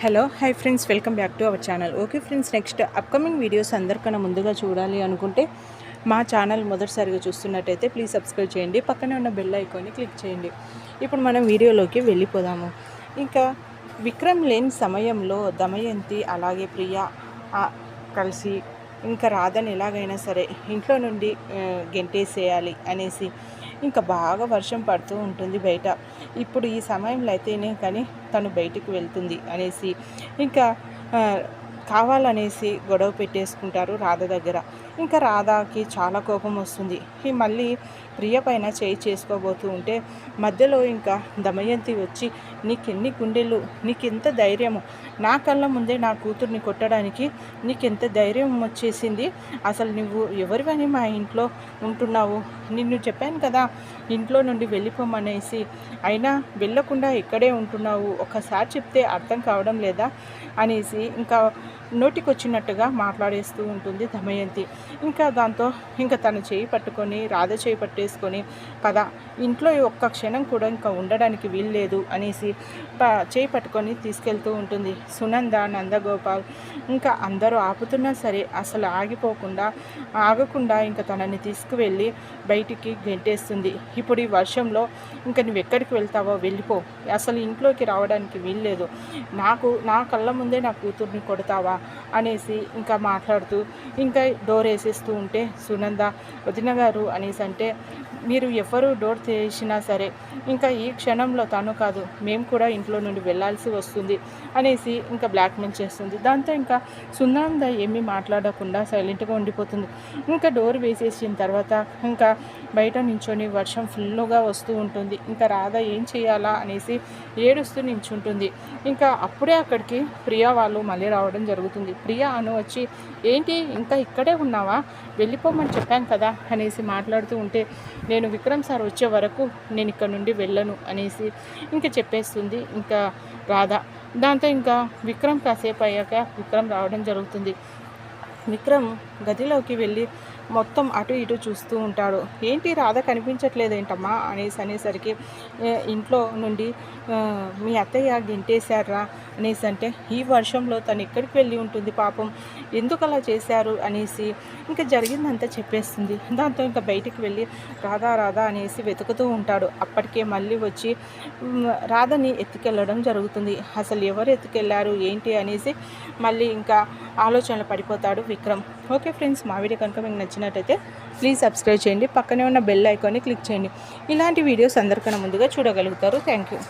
Hello hi friends, welcome back to our channel. Okay friends, next upcoming videos అందరికన్నా ముందుగా చూడాలి అనుకుంటే మా ఛానల్ మొదటిసారిగా చూస్తున్నట్టయితే ప్లీజ్ సబ్స్క్రైబ్ చేయండి, పక్కనే ఉన్న బెల్ ఐకాన్ని క్లిక్ చేయండి. ఇప్పుడు మనం వీడియోలోకి వెళ్ళిపోదాము. ఇంకా విక్రమ్ లేని సమయంలో దమయంతి అలాగే ప్రియ కలిసి ఇంకా రాధని ఎలాగైనా సరే ఇంట్లో నుండి గెంటేసేయాలి అనేసి ఇంకా బాగా వర్షం పడుతూ ఉంటుంది బయట. ఇప్పుడు ఈ సమయంలో అయితేనే కానీ తను బయటికి వెళ్తుంది అనేసి ఇంకా కావాలనేసి గొడవ పెట్టేసుకుంటారు రాధ దగ్గర. ఇంకా రాధకి చాలా కోపం వస్తుంది. ఈ మళ్ళీ ప్రియ పైన చేయి చేసుకోబోతూ ఉంటే మధ్యలో ఇంకా దమయంతి వచ్చి, నీకెన్ని గుండెలు, నీకెంత ధైర్యము, నా కళ్ళ ముందే నా కూతుర్ని కొట్టడానికి నీకెంత ధైర్యం వచ్చేసింది, అసలు నువ్వు ఎవరివని మా ఇంట్లో ఉంటున్నావు, నిన్ను చెప్పాను కదా ఇంట్లో నుండి వెళ్ళిపోమనేసి, అయినా వెళ్ళకుండా ఇక్కడే ఉంటున్నావు, ఒక్కసారి చెప్తే అర్థం కావడం లేదా అనేసి ఇంకా నోటికొచ్చినట్టుగా మాట్లాడేస్తూ ఉంటుంది దమయంతి. ఇంకా దాంతో ఇంకా తన చేయి పట్టుకొని రాధ చేయి పట్టేసుకొని, పద ఇంట్లో ఒక్క క్షణం కూడా ఇంకా ఉండడానికి వీల్లేదు అనేసి చేయి పట్టుకొని తీసుకెళ్తూ ఉంటుంది. సునంద, నందగోపాల్ ఇంకా అందరూ ఆపుతున్నా సరే అసలు ఆగకుండా ఇంకా తనని తీసుకువెళ్ళి బయటికి గెంటేస్తుంది. ఇప్పుడు ఈ వర్షంలో ఇంకా నువ్వు ఎక్కడికి వెళ్తావో వెళ్ళిపో, అసలు ఇంట్లోకి రావడానికి వీల్లేదు, నా కళ్ళ ముందే నా కూతుర్ని కొడతావా అనేసి ఇంకా మాట్లాడుతూ ఇంకా డోర్ వేసేస్తూ ఉంటే సునంద, వదిన గారు అనేసి అంటే, మీరు ఎవరు డోర్ చేసినా సరే ఇంకా ఈ క్షణంలో తను కాదు మేము కూడా ఇంట్లో నుండి వెళ్ళాల్సి వస్తుంది అనేసి ఇంకా బ్లాక్మెయిల్ చేస్తుంది. దాంతో ఇంకా సునంద ఏమీ మాట్లాడకుండా సైలెంట్గా ఉండిపోతుంది. ఇంకా డోర్ వేసేసిన తర్వాత ఇంకా బయట నించొని వర్షం ఫుల్గా వస్తూ ఉంటుంది. ఇంకా రాధ ఏం చేయాలా అనేసి ఏడుస్తూ నించుంటుంది. ఇంకా అప్పుడే అక్కడికి ప్రియా వాళ్ళు మళ్ళీ రావడం జరుగుతుంది. ప్రియా వచ్చి, ఏంటి ఇంకా ఇక్కడే ఉన్నావా, వెళ్ళిపోమని చెప్పాను కదా అనేసి మాట్లాడుతూ ఉంటే, నేను విక్రమ్ సార్ వచ్చే వరకు నేను ఇక్కడ నుండి వెళ్ళను అనేసి ఇంకా చెప్పేస్తుంది ఇంకా రాధ. దాంతో ఇంకా విక్రమ్ కాసేపు అయ్యాక విక్రమ్ రావడం జరుగుతుంది. విక్రమ్ గదిలోకి వెళ్ళి మొత్తం అటు ఇటు చూస్తూ ఉంటాడు. ఏంటి రాధ కనిపించట్లేదేంటమ్మా అనేసరికి ఇంట్లో నుండి మీ అత్తయ్య గెంటేశారా అనేసి అంటే, ఈ వర్షంలో తను ఎక్కడికి వెళ్ళి ఉంటుంది పాపం, ఎందుకు అలా చేశారు అనేసి ఇంకా జరిగిందంతా చెప్పేస్తుంది. దాంతో ఇంకా బయటికి వెళ్ళి రాధా అనేసి వెతుకుతూ ఉంటాడు. అప్పటికే మళ్ళీ వచ్చి రాధని ఎత్తుకెళ్ళడం జరుగుతుంది. అసలు ఎవరు ఎత్తుకెళ్ళారు ఏంటి అనేసి మళ్ళీ ఇంకా ఆలోచనలు పడిపోతాడు విక్రమ్. ఓకే ఫ్రెండ్స్, మా వీడియో కనుక మీకు నచ్చినట్టయితే ప్లీజ్ సబ్స్క్రైబ్ చేయండి, పక్కనే ఉన్న బెల్ ఐకాన్ని క్లిక్ చేయండి. ఇలాంటి వీడియోస్ అందరికన్నా ముందుగా చూడగలుగుతారు. Thank you.